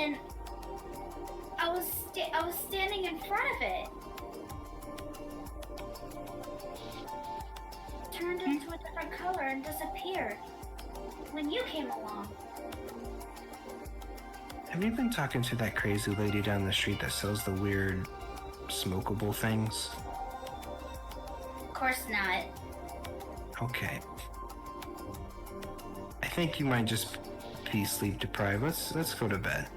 and I was standing in front of it. Turned into a different color and disappeared when you came along. Have you been talking to that crazy lady down the street that sells the weird smokable things? Of course not. Okay. I think you might just be sleep deprived. Let's go to bed.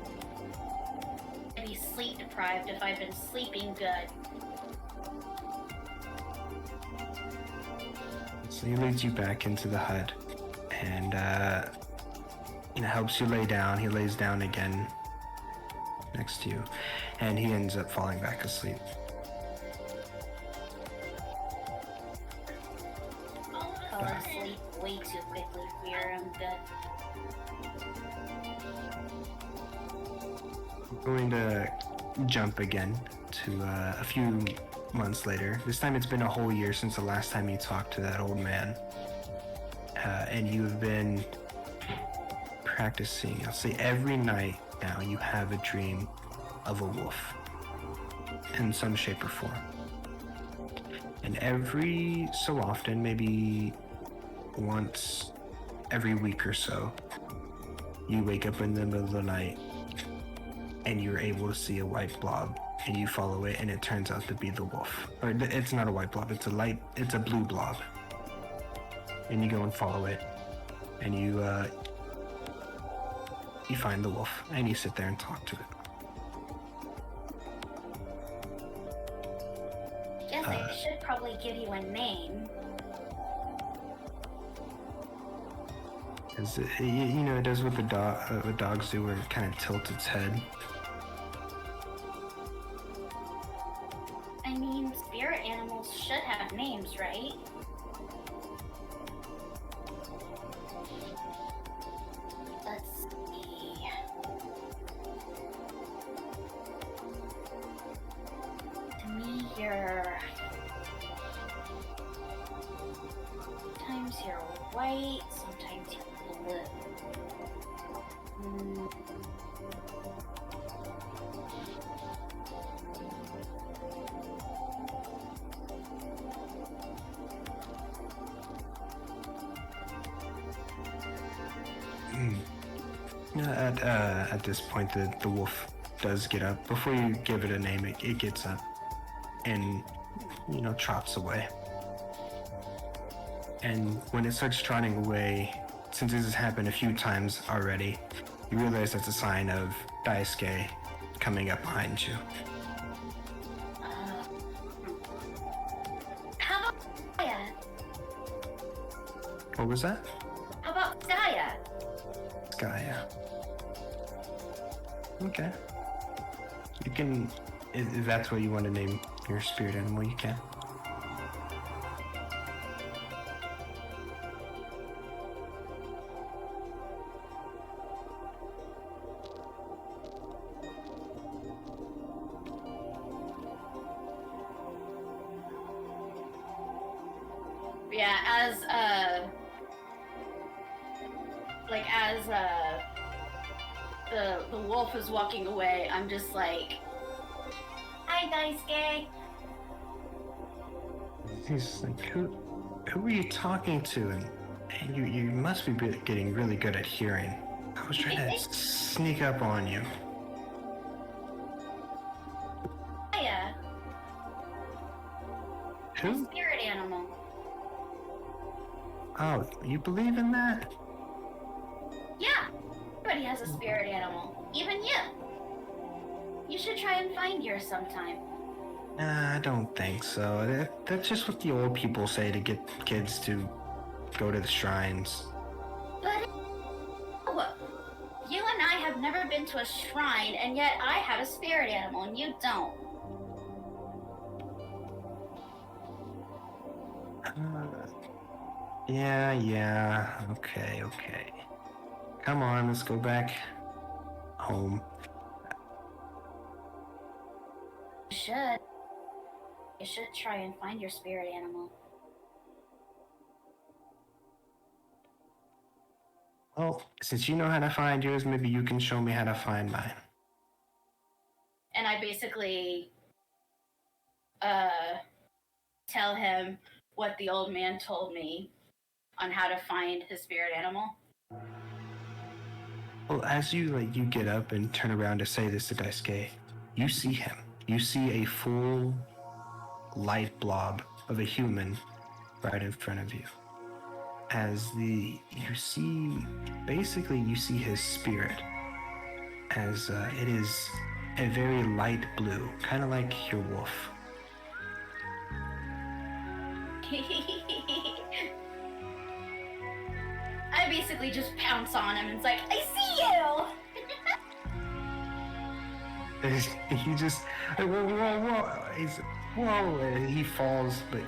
I'd be sleep deprived if I've been sleeping good. So he leads you back into the hut and helps you lay down. He lays down again next to you and he ends up falling back asleep. I fell asleep way too quickly for your own good. We're going to jump again to a few months later. This time it's been a whole year since the last time you talked to that old man. And you've been practicing. I'll say every night now you have a dream of a wolf in some shape or form. And every so often, maybe once every week or so, you wake up in the middle of the night and you're able to see a white blob and you follow it and it turns out to be the wolf. Or it's not a white blob, it's a blue blob. And you go and follow it and you find the wolf and you sit there and talk to it. Guess I should probably give you a name. Cause it does what the dogs do, where it kind of tilts its head. I mean, spirit animals should have names, right? Let's see. To me, sometimes you're white, sometimes you're blue. At this point, the wolf does get up. Before you give it a name, it gets up and, trots away. And when it starts trotting away, since this has happened a few times already, you realize that's a sign of Daisuke coming up behind you. How about Saya? What was that? How about Saya? Gaia. Okay. You can, if that's what you want to name your spirit animal, you can. Yeah, as the wolf is walking away, I'm just like, "Hi, Daisuke." He's like, who are you talking to? And you must be getting really good at hearing. I was trying to sneak up on you. Saya, Who? spirit animal. Oh, you believe in that? Yeah, everybody has a spirit animal, even you. You should try and find yours sometime. Nah, I don't think so. That's just what the old people say to get kids to go to the shrines. But you and I have never been to a shrine, and yet I have a spirit animal, and you don't. Yeah, okay. Come on, let's go back home. You should try and find your spirit animal. Well, since you know how to find yours, maybe you can show me how to find mine. and I basically tell him what the old man told me on how to find his spirit animal. Well, as you get up and turn around to say this to Daisuke, you see him. You see a full light blob of a human right in front of you. You see his spirit, as it is a very light blue, kind of like your wolf. I basically just pounce on him and it's like, I see you! He just, whoa. He falls, but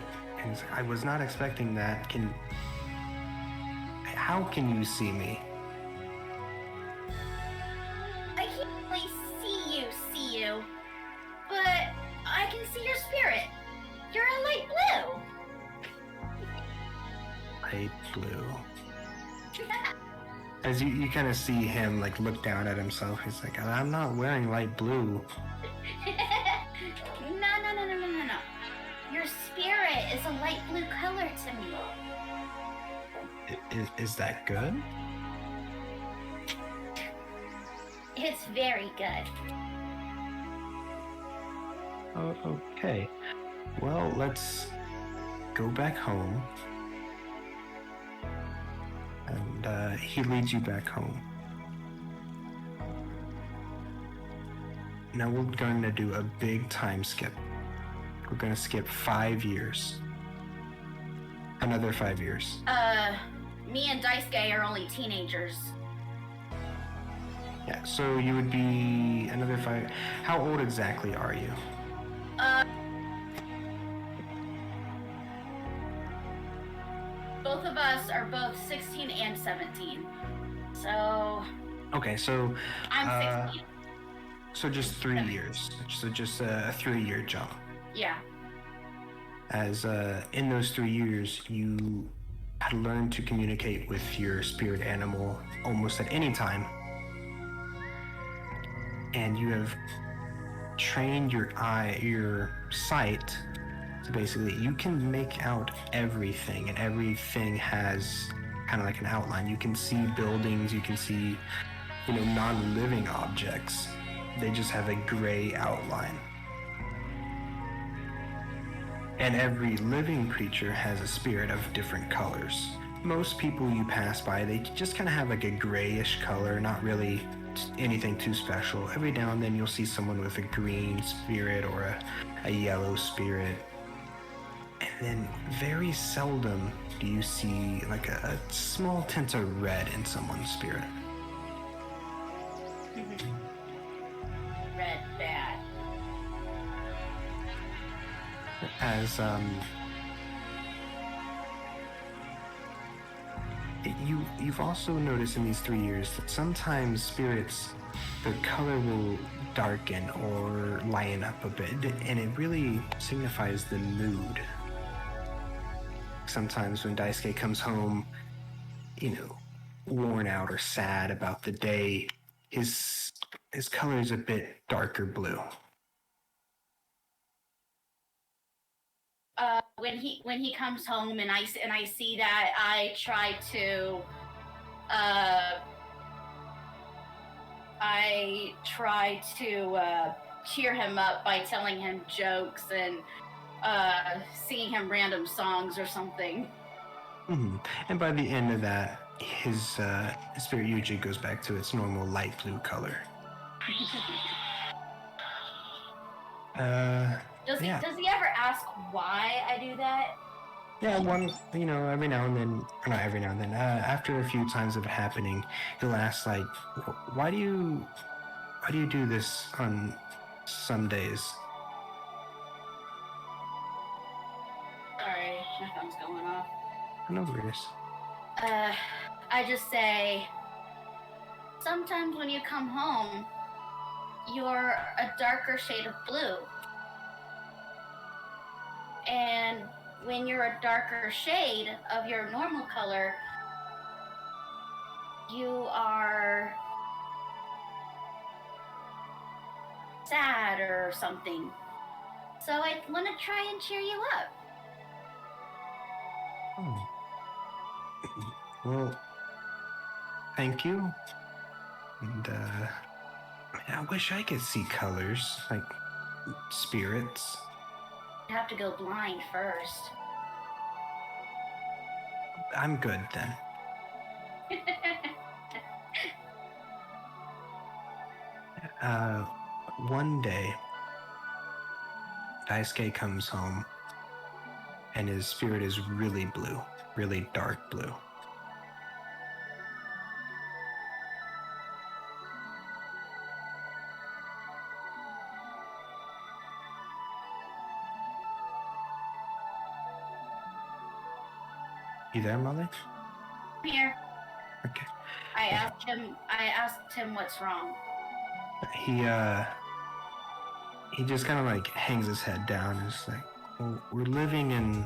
he's like, I was not expecting that. How can you see me? I can't really see you, but I can see your spirit. You're a light blue. Light blue. As you kind of see him look down at himself, he's like, I'm not wearing light blue. No. Your spirit is a light blue color to me. Is that good? It's very good. Oh, okay. Well, let's go back home. And he leads you back home. Now we're going to do a big time skip. We're going to skip 5 years. Another 5 years. Me and Daisuke are only teenagers. Yeah, so you would be another 5. How old exactly are you? Both of us are both 16 and 17. So... Okay, so... I'm 16. So just 3 years. So just a 3-year jump. Yeah. As in those 3 years, you had learned to communicate with your spirit animal almost at any time. And you have trained your sight. So basically, you can make out everything, and everything has kind of like an outline. You can see buildings, you can see, non-living objects. They just have a gray outline. And every living creature has a spirit of different colors. Most people you pass by, they just kind of have a grayish color, not really anything too special. Every now and then you'll see someone with a green spirit or a yellow spirit. And then very seldom do you see a small tint of red in someone's spirit. Red bad. As you've also noticed in these 3 years that sometimes spirits, the color will darken or lighten up a bit, and it really signifies the mood. Sometimes when Daisuke comes home, worn out or sad about the day, his color is a bit darker blue. When he comes home and I see that, I try to cheer him up by telling him jokes and singing him random songs or something. Mm-hmm. And by the end of that, his spirit usually goes back to its normal light blue color. Does he ever ask why I do that? Yeah, every now and then, or not every now and then, after a few times of it happening, he'll ask, why do you do this on some days? Sorry, my phone's going off. No worries. I just say, sometimes when you come home, you're a darker shade of blue. And when you're a darker shade of your normal color, you are sad or something. So I want to try and cheer you up. Oh. Well, thank you. And I wish I could see colors, like spirits. You have to go blind first. I'm good then. One day, Daisuke comes home, and his spirit is really blue, really dark blue. You there, Molly? I'm here. Okay. I asked him what's wrong. He just kind of like hangs his head down and is like, well, we're living in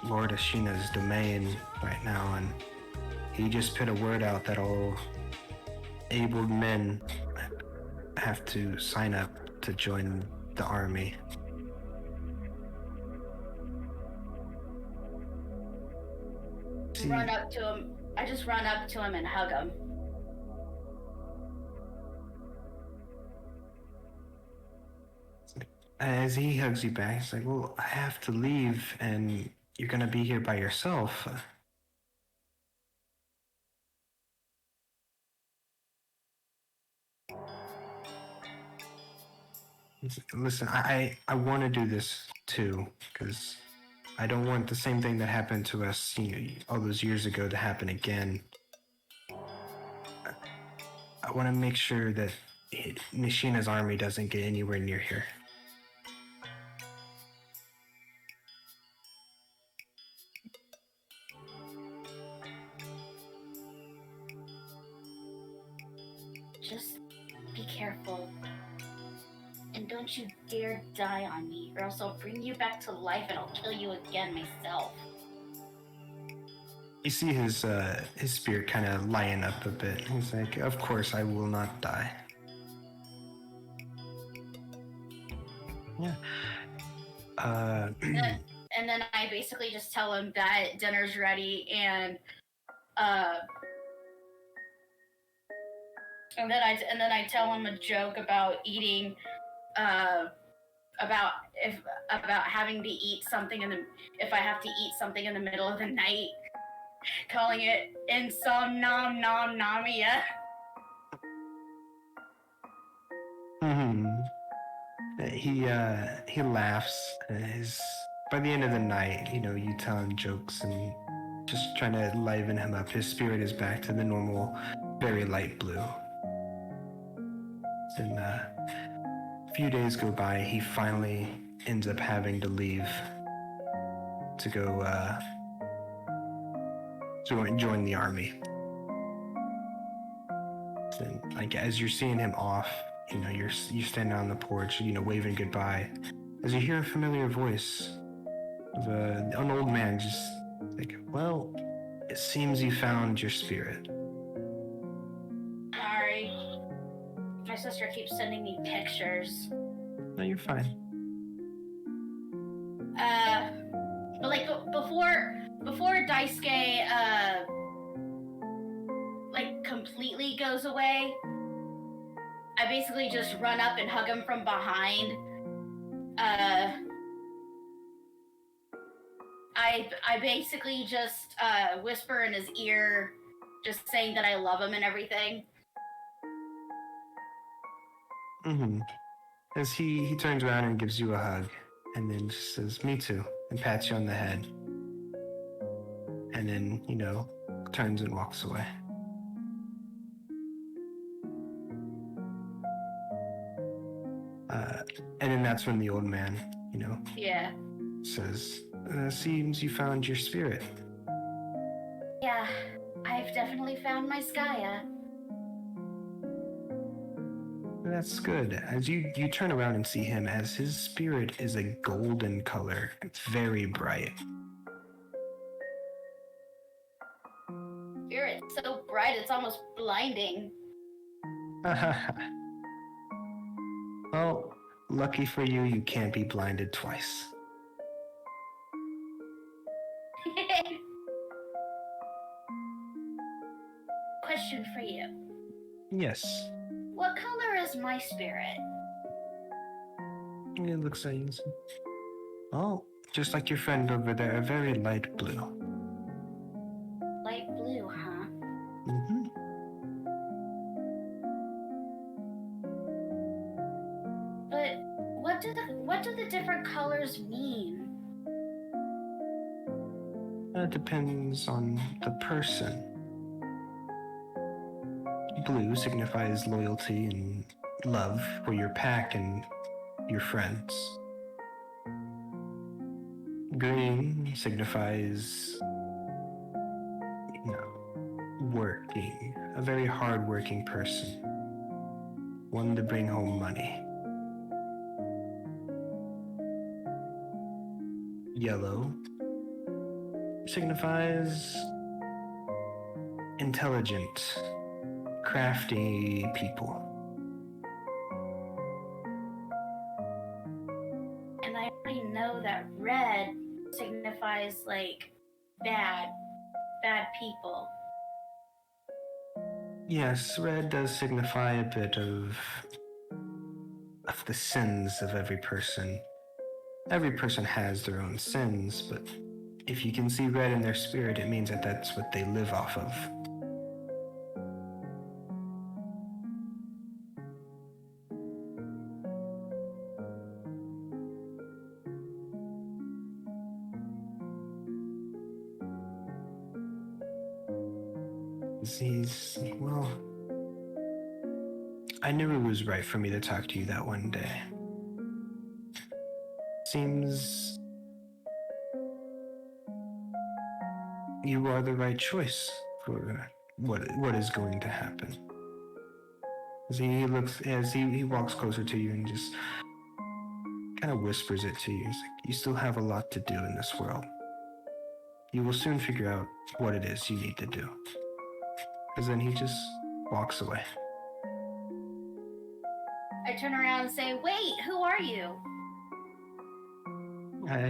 Lord Ashina's domain right now, and he just put a word out that all able men have to sign up to join the army. Run up to him. I just run up to him and hug him. As he hugs you back, he's like, well, I have to leave, and you're gonna be here by yourself. Listen, I want to do this too, because I don't want the same thing that happened to us, all those years ago to happen again. I want to make sure that Nishina's army doesn't get anywhere near here. Just be careful. And don't you dare die on me, or else I'll bring you back to life and I'll kill you again myself. You see his spirit kind of lighten up a bit. He's like, of course I will not die. Yeah. And then I basically just tell him that dinner's ready, and then I tell him a joke about eating, about having to eat something if I have to eat something in the middle of the night, calling it insomnomnomia. He laughs. By the end of the night, you tell him jokes and just trying to liven him up. His spirit is back to the normal, very light blue. And a few days go by. He finally ends up having to leave to go join the army. And like as you're seeing him off, you're standing on the porch, waving goodbye, as you hear a familiar voice of an old man just like, well, it seems you found your spirit. Sorry. My sister keeps sending me pictures. No, you're fine. But like before Daisuke like completely goes away, I basically just run up and hug him from behind. I basically just whisper in his ear, just saying that I love him and everything. As he turns around and gives you a hug, and then just says, "Me too," and pats you on the head. And then, turns and walks away. And then that's when the old man, Yeah. says, "Seems you found your spirit." Yeah, I've definitely found my Skaya. That's good. As you turn around and see him, as his spirit is a golden color. It's very bright. Spirit's so bright, it's almost blinding. Well, lucky for you, you can't be blinded twice. Question for you. Yes. What color is my spirit? It looks like you. Oh, just like your friend over there, a very light blue. Light blue, huh? Mm-hmm. But what do the different colors mean? That depends on the person. Blue signifies loyalty and love for your pack and your friends. Green signifies, working, a very hard-working person, one to bring home money. Yellow signifies intelligent, crafty people. And I already know that red signifies like bad people. Yes, red does signify a bit of the sins of every person. Every person has their own sins, but if you can see red in their spirit, it means that that's what they live off of. Well, I knew it was right for me to talk to you that one day. Seems you are the right choice for what is going to happen. As he walks closer to you and just kind of whispers it to you. He's like, you still have a lot to do in this world. You will soon figure out what it is you need to do. Because then he just walks away. I turn around and say, "Wait, who are you?"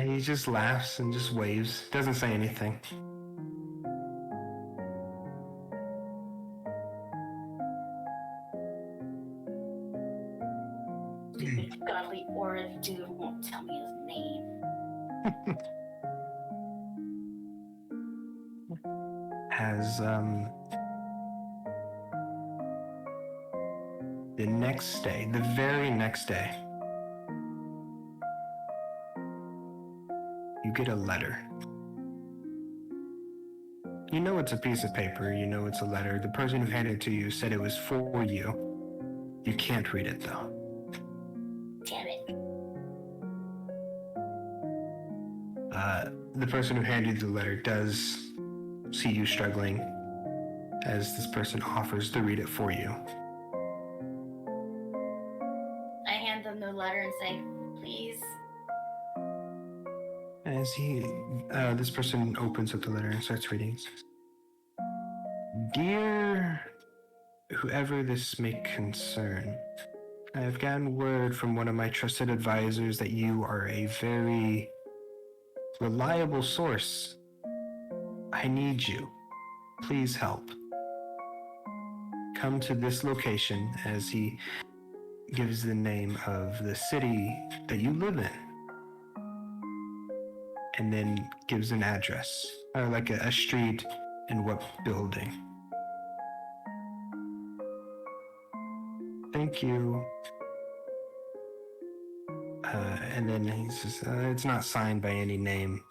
He just laughs and just waves, doesn't say anything. Stupid godly aura dude won't tell me his name. Has the next day, the very next day, you get a letter. You know it's a piece of paper, you know it's a letter. The person who handed it to you said it was for you. You can't read it though. Damn it. The person who handed you the letter does see you struggling as this person offers to read it for you. I hand them the letter and say, "Please." As this person opens up the letter and starts reading. It says, Dear whoever this may concern, I have gotten word from one of my trusted advisors that you are a very reliable source. I need you. Please help. Come to this location, as he gives the name of the city that you live in, and then gives an address, or like a street and what building. Thank you. And then he says, it's not signed by any name.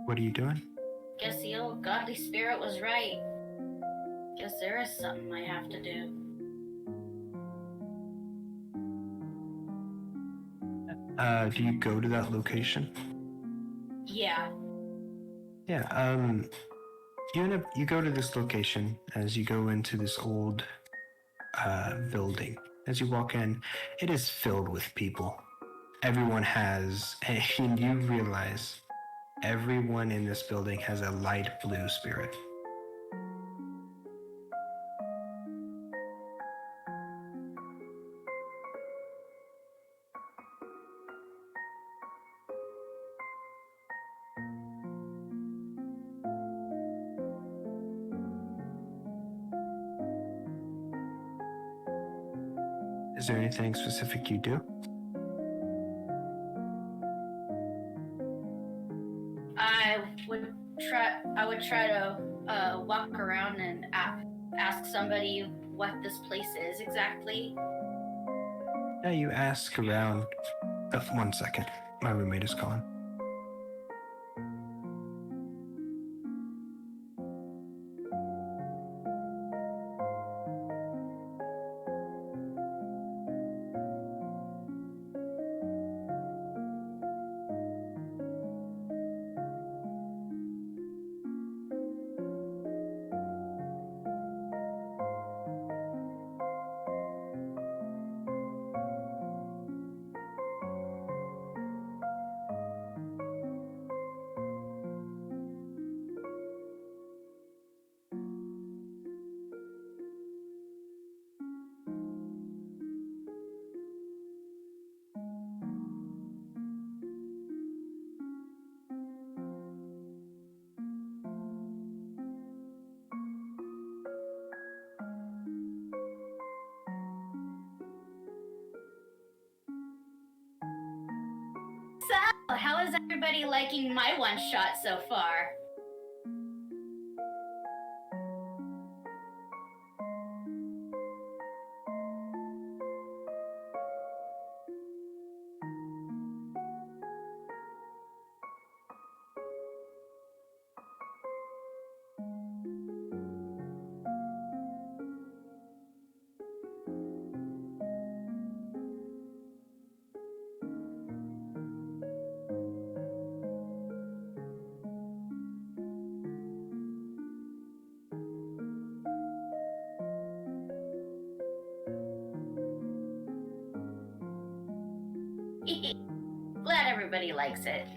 What are you doing? Guess the old godly spirit was right. Guess there is something I have to do. Do you go to that location? Yeah. Yeah, you go to this location as you go into this old building. As you walk in, it is filled with people. Everyone has, and you realize everyone in this building has a light blue spirit. Is there anything specific you do? I would try to walk around and ask somebody what this place is exactly. Yeah, you ask around. Oh, 1 second. My roommate is calling. So, how is everybody liking my one shot so far? Glad everybody likes it.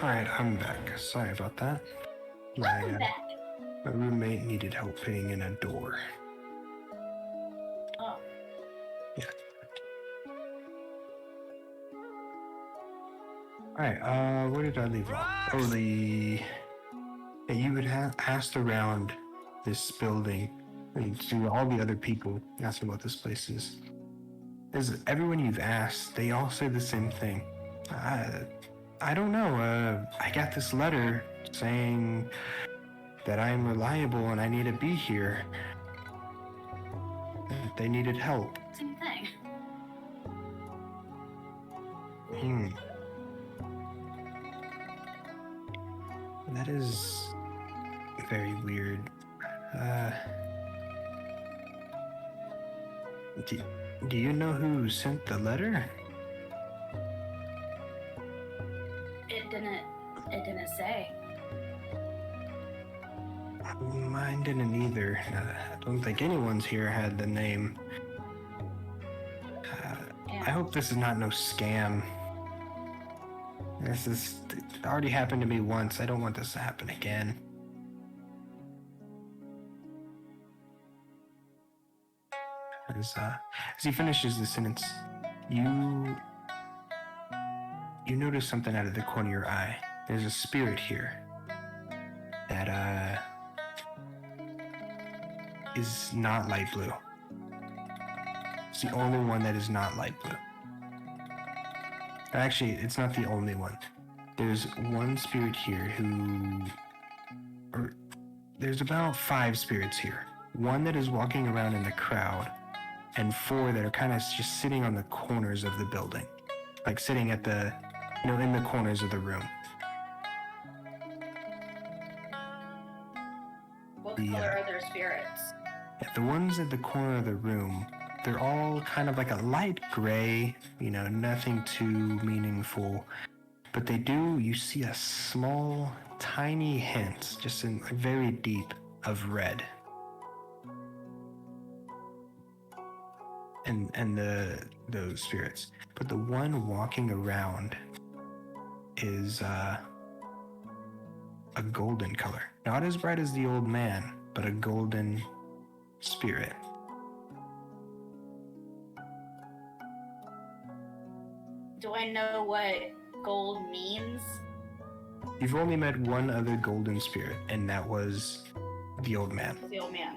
Alright, I'm back. Sorry about that. Welcome back. My roommate needed help fitting in a door. Oh. Yeah. Alright, where did I leave off? Oh, you had asked around this building and to all the other people asking what this place is. As everyone you've asked, they all say the same thing. I don't know. I got this letter saying that I'm reliable and I need to be here. They needed help. Same thing. That is very weird. Do you know who sent the letter? It didn't say. Mine didn't either. I don't think anyone's here had the name. Yeah. I hope this is not no scam. It already happened to me once. I don't want this to happen again. As he finishes the sentence, you notice something out of the corner of your eye. There's a spirit here that is not light blue. It's the only one that is not light blue. Actually, it's not the only one. There's one spirit here there's about 5 spirits here. One that is walking around in the crowd, and 4 that are kind of just sitting on the corners of the building. Like sitting at in the corners of the room. What color are their spirits? Yeah, the ones at the corner of the room, they're all kind of like a light gray, nothing too meaningful. But you see a small, tiny hint, just in very deep, of red. And those spirits. But the one walking around is a golden color. Not as bright as the old man, but a golden spirit. Do I know what gold means? You've only met one other golden spirit, and that was the old man. The old man.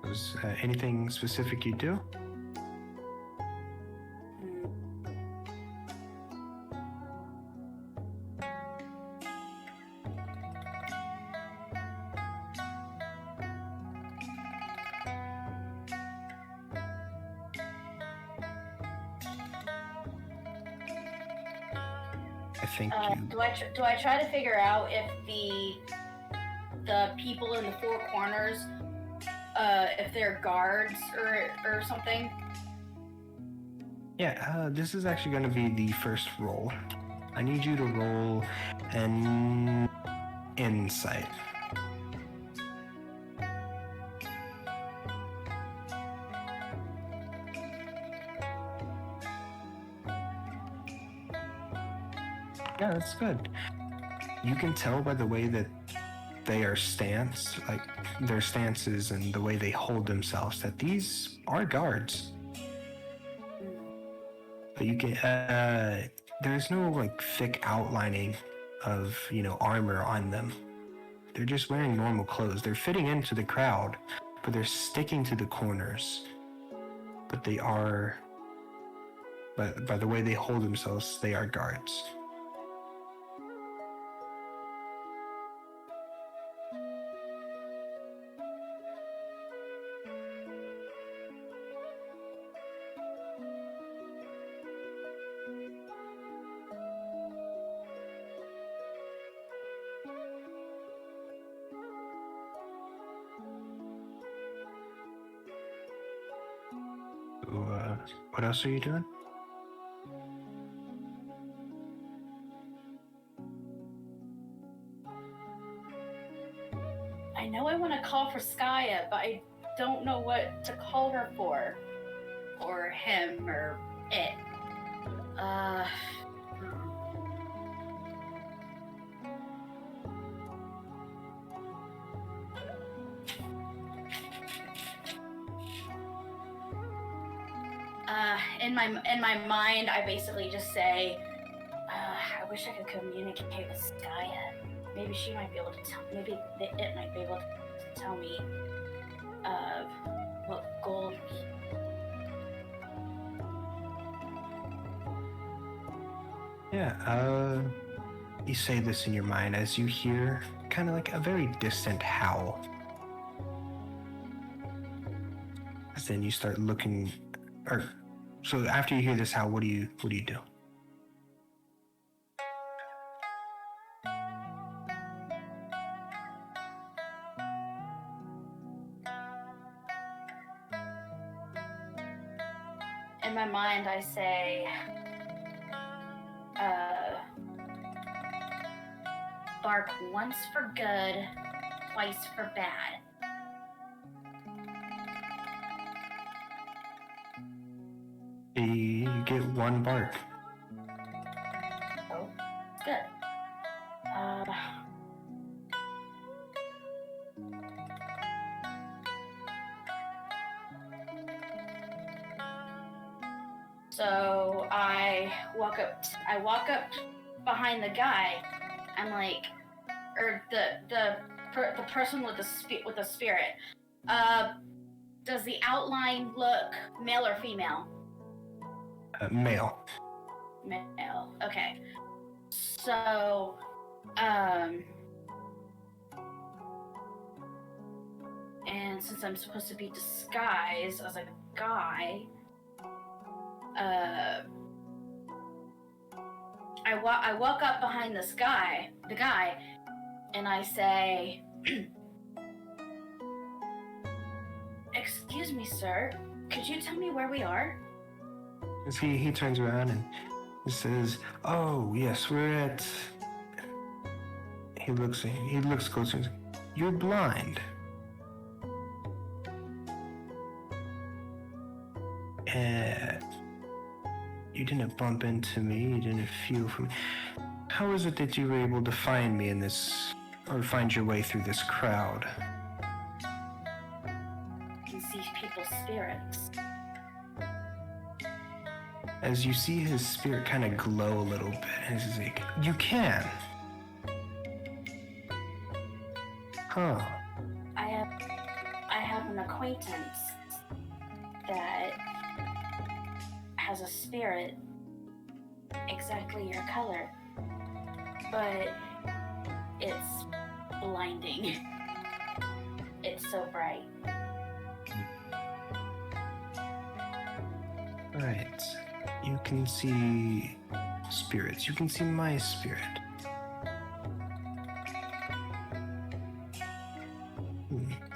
Was anything specific you do? I think Do I try to figure out if the people in the 4 corners, if they're guards or something? Yeah, this is actually going to be the first roll. I need you to roll an insight. Yeah, that's good. You can tell by the way that they are like their stances and the way they hold themselves, that these are guards. But you can, there's no like thick outlining of, armor on them. They're just wearing normal clothes. They're fitting into the crowd, but they're sticking to the corners. But by the way they hold themselves, they are guards. What else are you doing? I know I want to call for Skaya, but I don't know what to call her for. Or him, or it. Hmm. In my mind, I basically just say, I wish I could communicate with Skaya. Maybe she might be able to tell. Maybe it might be able to tell me what gold. Yeah, you say this in your mind as you hear kind of like a very distant howl. As then you start looking, or so after you hear this howl, what do you do? In my mind, I say, bark once for good, twice for bad. You get one bark. Oh, good. So I walk up behind the guy. I'm like, or the person with the spirit. Does the outline look male or female? Male. Male. Okay. So, and since I'm supposed to be disguised as a guy, I walk up behind the guy, and I say, "Excuse me, sir. Could you tell me where we are?" As he turns around and he says, "Oh yes, we're at." He looks closer. And says, "You're blind." You didn't bump into me. You didn't feel from me. How is it that you were able to find me in this, or find your way through this crowd? I can see people's spirits. As you see his spirit kind of glow a little bit, and he's like, "You can." Huh. I have an acquaintance that has a spirit exactly your color, but it's blinding. It's so bright. Right. You can see spirits. You can see my spirit.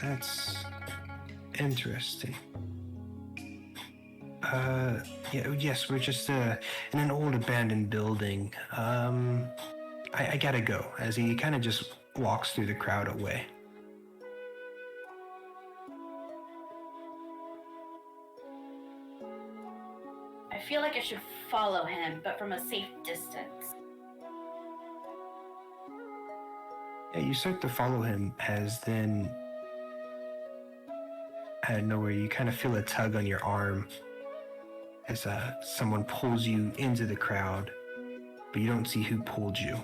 That's interesting. Yes, we're just in an old abandoned building. I gotta go, as he kind of just walks through the crowd away. I feel like I should follow him, but from a safe distance. Yeah, you start to follow him, as then out of nowhere you kind of feel a tug on your arm as someone pulls you into the crowd, but you don't see who pulled you.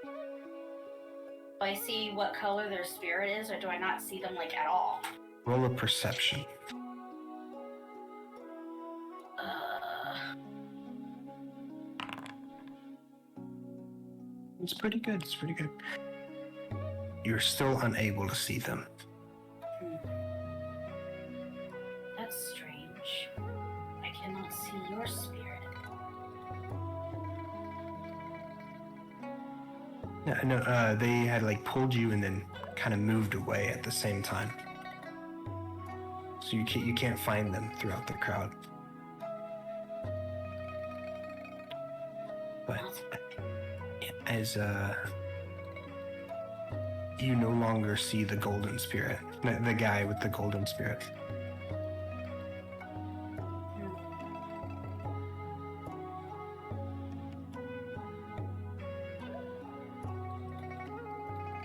Do I see what color their spirit is, or do I not see them like at all? Roll a perception. It's pretty good. It's pretty good. You're still unable to see them. That's strange. I cannot see your spirit. Yeah, no, they had like pulled you and then kind of moved away at the same time. So you can't find them throughout the crowd. But as you no longer see the golden spirit, the guy with the golden spirit.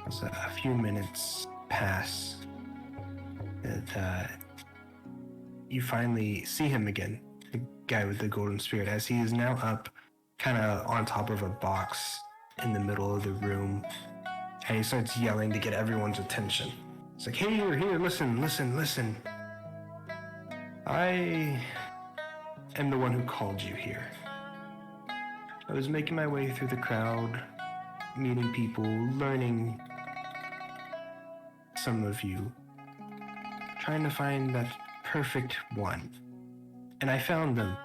As a few minutes pass, that you finally see him again, the guy with the golden spirit, as he is now up kind of on top of a box in the middle of the room, and he starts yelling to get everyone's attention. It's like, hey, here, listen. I am the one who called you here. I was making my way through the crowd, meeting people, learning some of you, trying to find that perfect one. And I found them.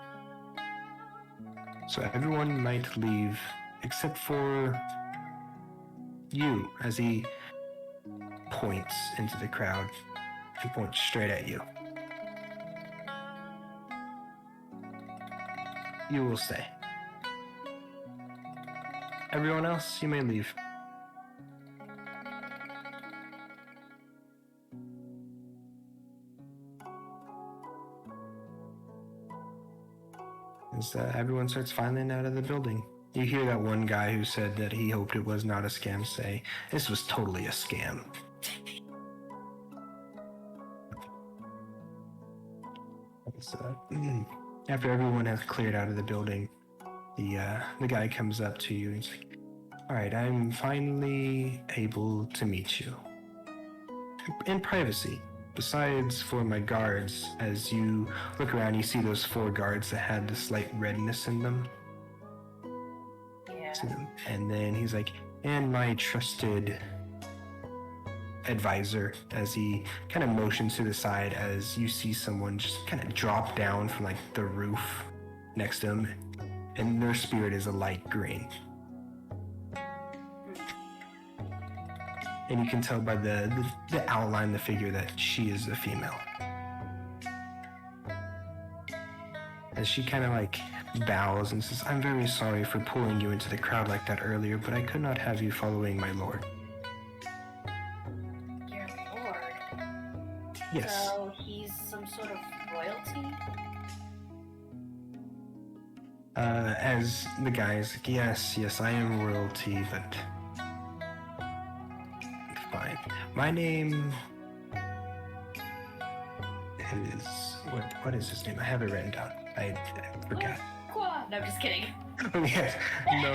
So everyone might leave except for you, as he points into the crowd and points straight at you. You will stay. Everyone else, you may leave. As everyone starts filing out of the building. You hear that one guy who said that he hoped it was not a scam say, this was totally a scam. After everyone has cleared out of the building, the guy comes up to you and he's like, all right, I'm finally able to meet you. In privacy. Besides for my guards, as you look around, you see those 4 guards that had the slight redness in them. Yeah. And then he's like, and my trusted advisor, as he kind of motions to the side as you see someone just kind of drop down from like the roof next to him, and their spirit is a light green. And you can tell by the outline, the figure, that she is a female. As she kind of like bows and says, I'm very sorry for pulling you into the crowd like that earlier, but I could not have you following my lord. Your lord? Yes. So he's some sort of royalty? As the guy is like, yes, I am royalty, but fine. My name is what is his name? I have it written down. I forgot. No, I'm just kidding. Oh yes, no.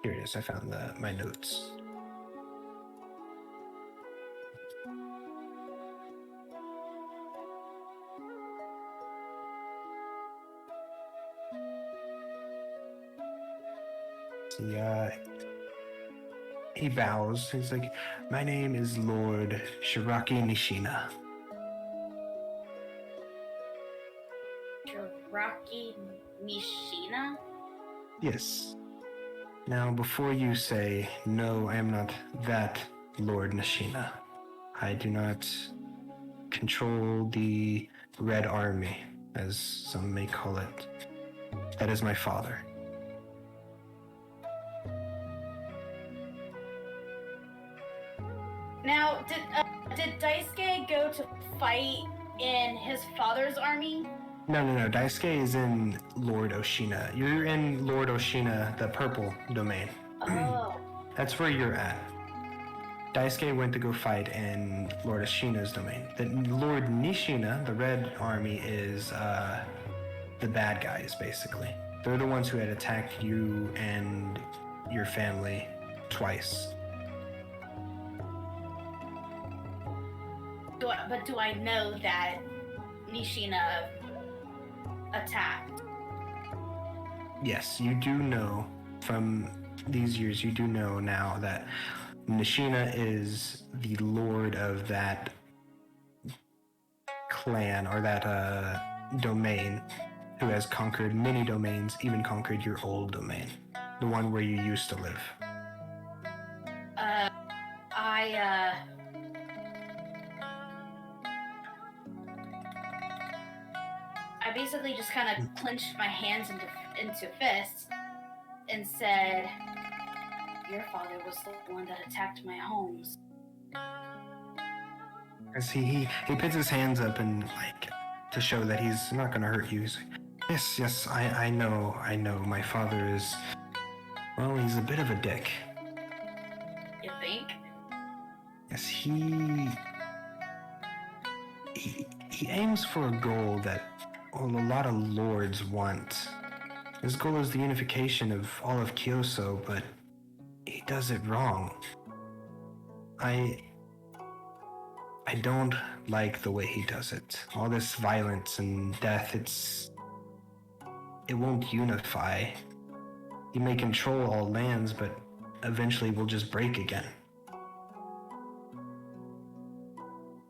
Here it is. I found my notes. He bows. He's like, my name is Lord Shiraki Nishina. Shiraki Nishina? Yes. Now, before you say, no, I am not that Lord Nishina. I do not control the Red Army, as some may call it. That is my father. Now, did Daisuke go to fight in his father's army? No. Daisuke is in Lord Oshina. You're in Lord Oshina, the purple domain. Oh. That's where you're at. Daisuke went to go fight in Lord Oshina's domain. The Lord Nishina, the red army, is the bad guys, basically. They're the ones who had attacked you and your family twice. Do I know that Nishina attacked? Yes, you do know from these years, you do know now that Nishina is the lord of that clan or that domain, who has conquered many domains, even conquered your old domain, the one where you used to live. I basically just kind of clenched my hands into fists and said, "Your father was the one that attacked my homes." As he puts his hands up and to show that he's not going to hurt you. He's like, yes, I know. My father is, well, he's a bit of a dick. You think? Yes, he aims for a goal that a lot of lords want. His goal is the unification of all of Kyoso, but he does it wrong. I don't like the way he does it. All this violence and death, it won't unify. He may control all lands, but eventually we'll just break again.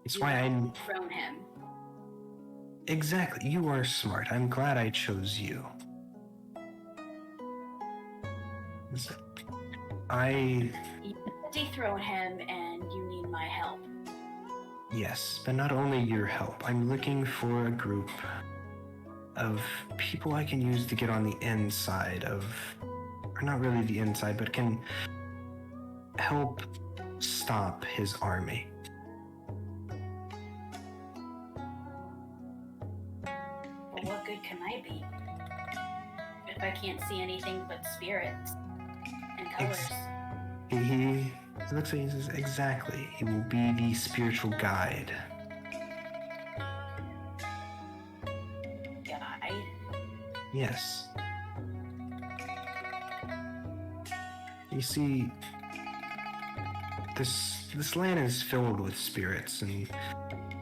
It's why I'm thrown him. Exactly. You are smart. I'm glad I chose you. You dethrone him and you need my help. Yes, but not only your help. I'm looking for a group of people I can use to get on the inside of, or not really the inside, but can help stop his army. But what good can I be if I can't see anything but spirits and colors? He looks at you and says, exactly. He will be the spiritual guide. Guide? Yes. You see, this land is filled with spirits, and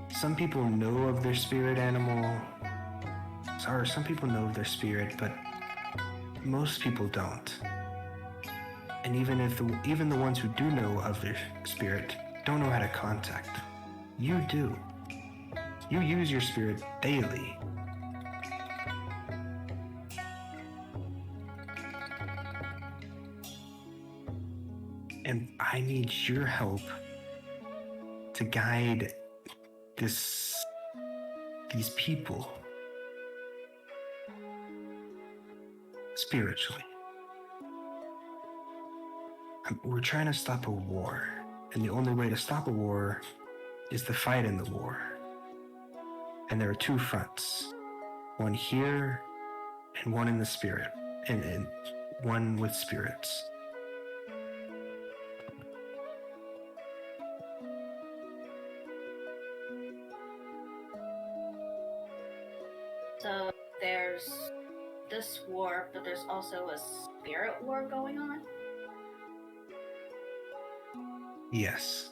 some people know of their spirit animal. Or some people know of their spirit, but most people don't. And even the ones who do know of their spirit don't know how to contact them. You do. You use your spirit daily. And I need your help to guide these people spiritually. We're trying to stop a war, and the only way to stop a war is to fight in the war. And there are two fronts, one here and one in the spirit, and one with spirits. So there's this war, but there's also a spirit war going on? Yes.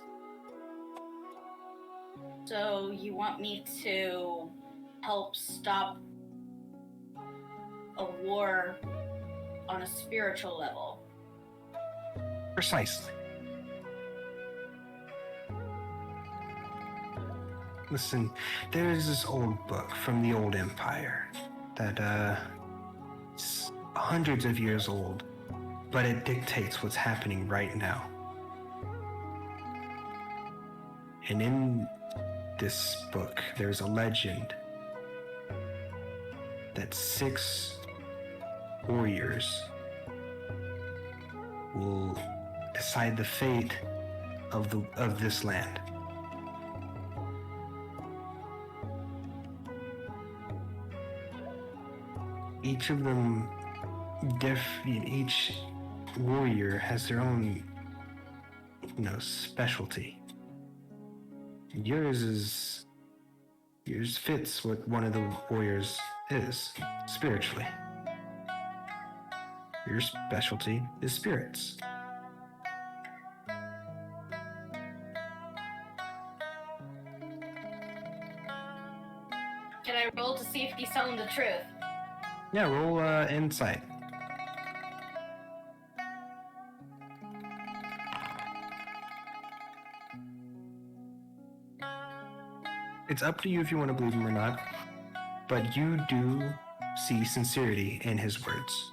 So you want me to help stop a war on a spiritual level? Precisely. Listen, there is this old book from the old empire that is hundreds of years old, but it dictates what's happening right now. And in this book, there's a legend that 6 warriors will decide the fate of this land. Each of them, each warrior has their own, specialty. Yours fits what one of the warriors is, spiritually. Your specialty is spirits. Can I roll to see if he's telling the truth? Yeah, roll insight. It's up to you if you want to believe him or not, but you do see sincerity in his words.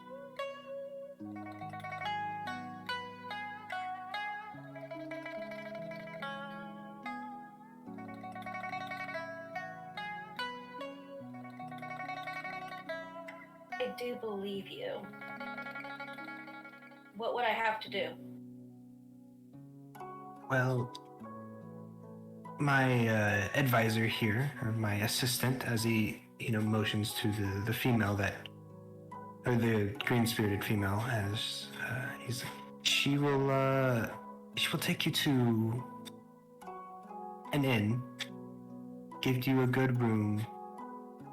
I do believe you. What would I have to do? Well, my advisor here, or my assistant, as he motions to the female or the green-spirited female, as he's, she will take you to an inn, give you a good room,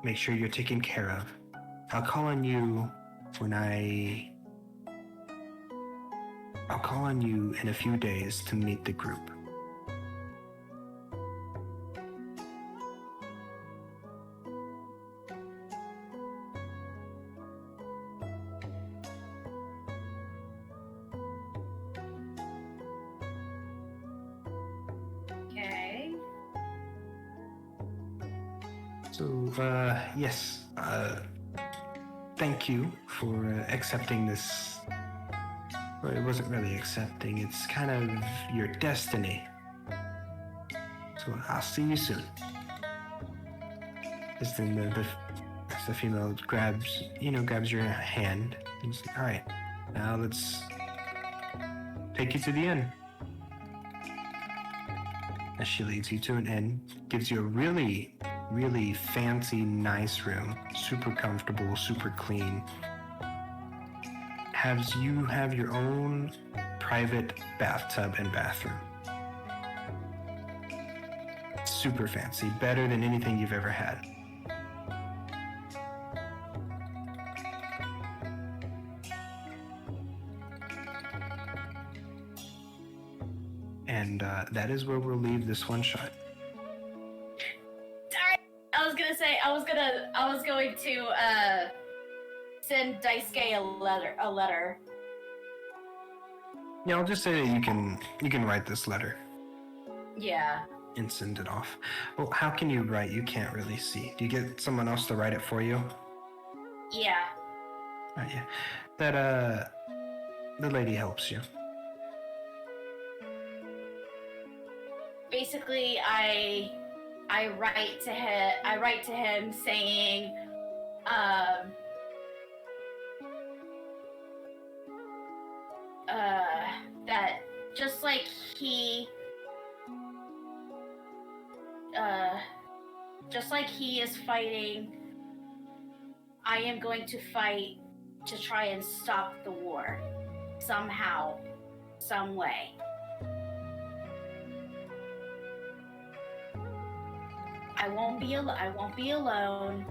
make sure you're taken care of. I'll call on you in a few days to meet the group. Okay. So, yes, thank you for accepting this. Well, it wasn't really accepting, it's kind of your destiny. So, I'll see you soon. As then as the female grabs your hand and says, all right, now let's take you to the inn. As she leads you to an inn, gives you a really, really fancy, nice room, super comfortable, super clean. You have your own private bathtub and bathroom. Super fancy, better than anything you've ever had. And that is where we'll leave this one shot. I was gonna say I was going to send Daisuke a letter. Yeah, I'll just say that you can write this letter. Yeah. And send it off. Well, how can you write? You can't really see. Do you get someone else to write it for you? Yeah. Yeah. That the lady helps you. Basically, I write to him saying, that just like he is fighting, I am going to fight to try and stop the war somehow, some way. I won't be alone.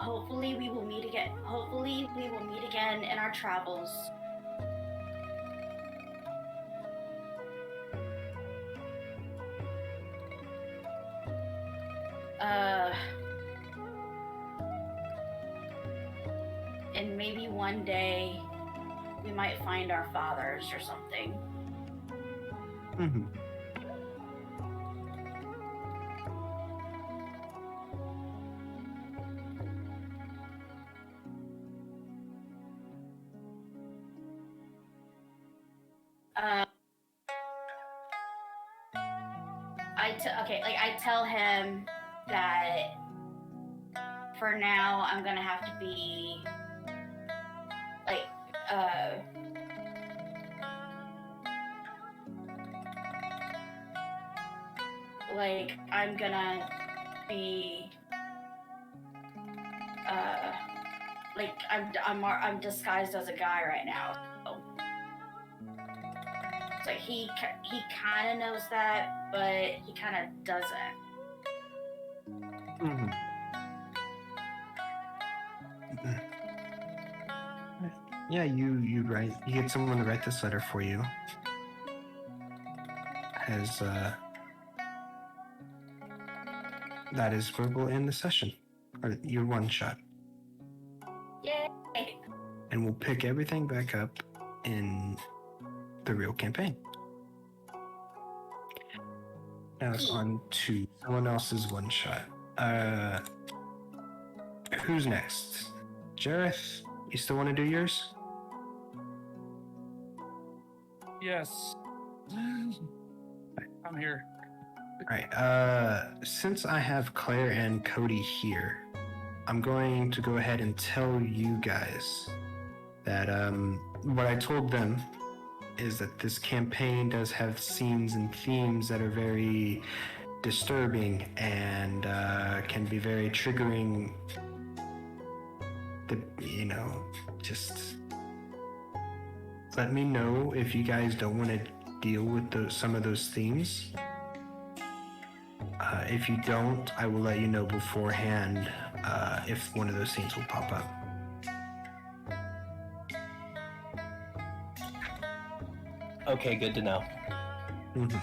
Hopefully we will meet again in our travels. And maybe one day we might find our fathers or something. Mm-hmm. I tell him that for now I'm gonna have to be I'm gonna be I'm disguised as a guy right now. So. It's like he kind of knows that, but he kind of doesn't. Mm-hmm. Yeah, you write. You get someone to write this letter for you. As that is where we'll end the session, or your one shot. Yay! And we'll pick everything back up in the real campaign. Now it's on to someone else's one shot. Who's next? Jareth, you still want to do yours? Yes. I'm here. Alright, since I have Claire and Cody here, I'm going to go ahead and tell you guys that what I told them is that this campaign does have scenes and themes that are very disturbing and can be very triggering. Just let me know if you guys don't want to deal with some of those themes. If you don't, I will let you know beforehand if one of those scenes will pop up. Okay, good to know. Mm-hmm.